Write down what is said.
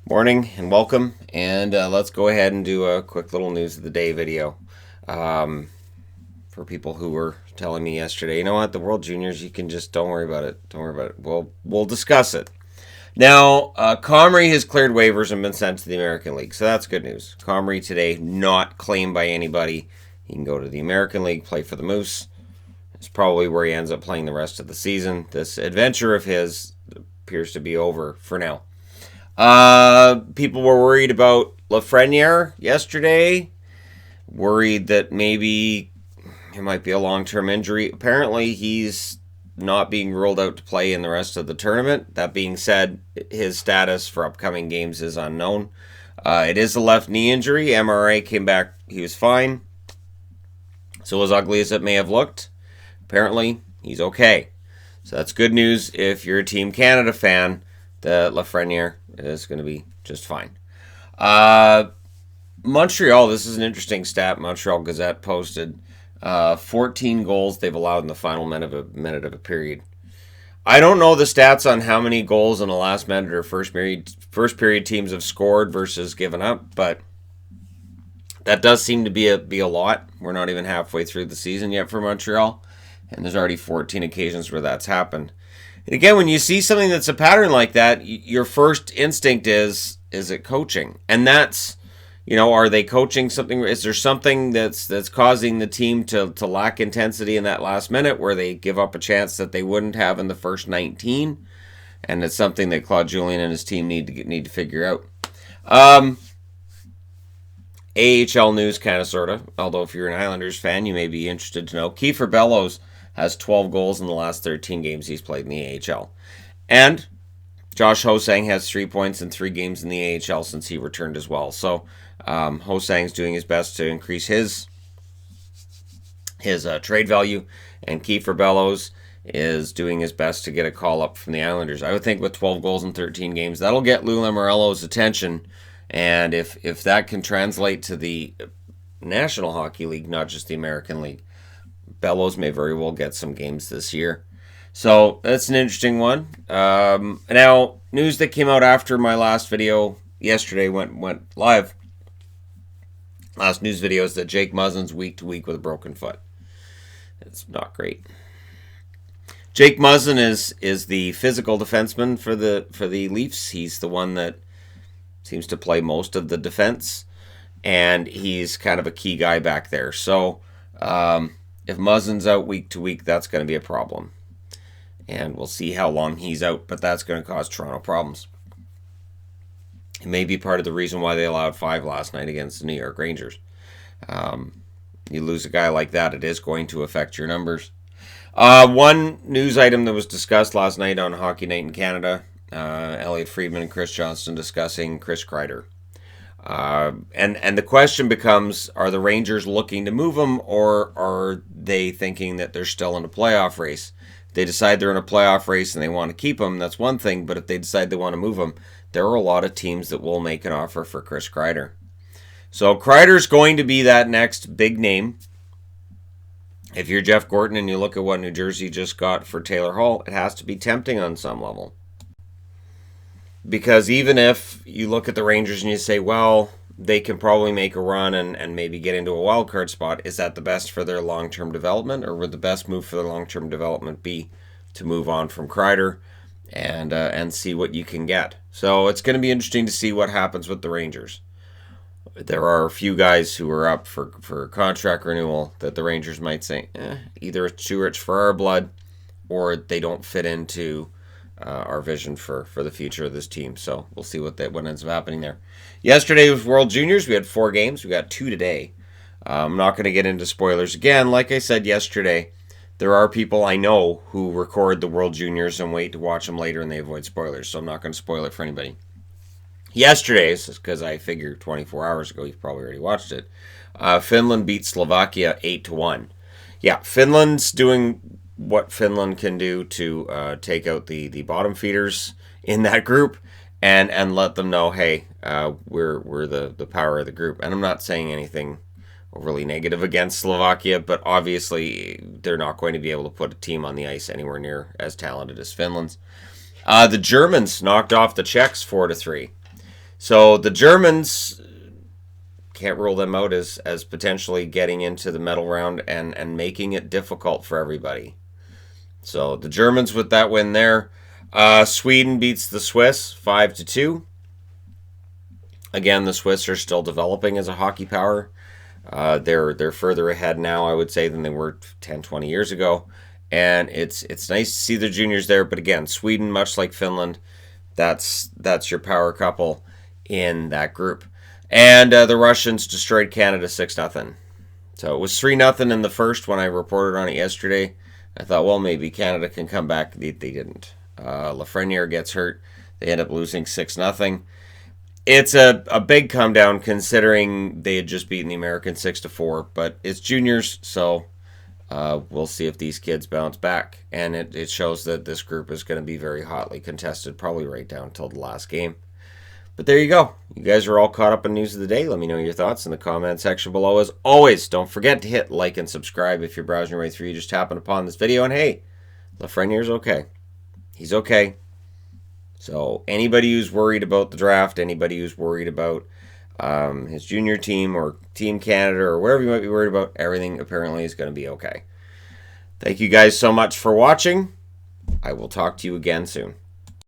Morning and welcome, and let's go ahead and do a quick little news of the day video. For people who were telling me yesterday, you know what, the World Juniors, you can just don't worry about it. Don't worry about it. We'll discuss it. Now, Comrie has cleared waivers and been sent to the American League, so that's good news. Comrie today not claimed by anybody. He can go to the American League, play for the Moose. It's probably where he ends up playing the rest of the season. This adventure of his appears to be over for now. People were worried about Lafreniere yesterday. Worried that maybe it might be a long-term injury. Apparently, he's not being ruled out to play in the rest of the tournament. That being said, his status for upcoming games is unknown. It is a left knee injury. MRI came back. He was fine. So as ugly as it may have looked, apparently he's okay. So that's good news if you're a Team Canada fan. The Lafreniere is going to be just fine. Montreal, this is an interesting stat. Montreal Gazette posted 14 goals they've allowed in the final minute of a period. I don't know the stats on how many goals in the last minute or first period teams have scored versus given up, but that does seem to be a lot. We're not even halfway through the season yet for Montreal, and there's already 14 occasions where that's happened. And again, when you see something that's a pattern like that, your first instinct is it coaching? And that's, are they coaching something? Is there something that's causing the team to lack intensity in that last minute where they give up a chance that they wouldn't have in the first 19? And it's something that Claude Julien and his team need to figure out. AHL news, kind of, sort of. Although if you're an Islanders fan, you may be interested to know. Kiefer Bellows has 12 goals in the last 13 games he's played in the AHL. And Josh Ho-Sang has 3 points in 3 games in the AHL since he returned as well. So Ho-Sang's doing his best to increase his trade value, and Kiefer Bellows is doing his best to get a call up from the Islanders. I would think with 12 goals in 13 games, that'll get Lou Lamoriello's attention, and if that can translate to the National Hockey League, not just the American League, Bellows may very well get some games this year. So that's an interesting one. Now, news that came out after my last video yesterday went live. Last news video is that Jake Muzzin's week to week with a broken foot. It's not great. Jake Muzzin is the physical defenseman for the Leafs. He's the one that seems to play most of the defense, and he's kind of a key guy back there. So if Muzzin's out week to week, that's going to be a problem. And we'll see how long he's out, but that's going to cause Toronto problems. It may be part of the reason why they allowed 5 last night against the New York Rangers. You lose a guy like that, it is going to affect your numbers. One news item that was discussed last night on Hockey Night in Canada, Elliot Friedman and Chris Johnston discussing Chris Kreider. And the question becomes, are the Rangers looking to move him, or are they thinking that they're still in a playoff race? If they decide they're in a playoff race and they want to keep him, that's one thing, but if they decide they want to move him, there are a lot of teams that will make an offer for Chris Kreider. So Kreider's going to be that next big name. If you're Jeff Gorton and you look at what New Jersey just got for Taylor Hall, it has to be tempting on some level. Because even if you look at the Rangers and you say, well, they can probably make a run and maybe get into a wild card spot, is that the best for their long-term development? Or would the best move for their long-term development be to move on from Kreider and see what you can get? So it's going to be interesting to see what happens with the Rangers. There are a few guys who are up for contract renewal that the Rangers might say, either it's too rich for our blood or they don't fit into our vision for the future of this team. So we'll see what ends up happening there. Yesterday was World Juniors. We had 4 games. We got 2 today. I'm not going to get into spoilers again. Like I said yesterday, there are people I know who record the World Juniors and wait to watch them later and they avoid spoilers. So I'm not going to spoil it for anybody. Yesterday's, because I figured 24 hours ago you've probably already watched it, Finland beat Slovakia 8-1. Yeah, Finland's doing what Finland can do to take out the bottom feeders in that group and let them know, hey, we're the power of the group. And I'm not saying anything overly negative against Slovakia, but obviously they're not going to be able to put a team on the ice anywhere near as talented as Finland's. The Germans knocked off the Czechs 4-3. So the Germans, can't rule them out as potentially getting into the medal round and making it difficult for everybody. So the Germans with that win there. Sweden beats the Swiss 5-2. Again, the Swiss are still developing as a hockey power. They're further ahead now, I would say, than they were 10, 20 years ago. And it's nice to see the juniors there. But again, Sweden, much like Finland, that's your power couple in that group. And the Russians destroyed Canada 6-0. So it was 3-0 in the first when I reported on it yesterday. I thought, well, maybe Canada can come back. They didn't. Lafreniere gets hurt. They end up losing 6-0. It's a big come down considering they had just beaten the Americans 6-4. But it's juniors, so we'll see if these kids bounce back. And it shows that this group is going to be very hotly contested, probably right down until the last game. But there you go. You guys are all caught up on news of the day. Let me know your thoughts in the comment section below. As always, don't forget to hit like and subscribe if you're browsing your way through. You just happened upon this video. And hey, Lafreniere's okay. He's okay. So anybody who's worried about the draft, anybody who's worried about his junior team or Team Canada or whatever you might be worried about, everything apparently is going to be okay. Thank you guys so much for watching. I will talk to you again soon.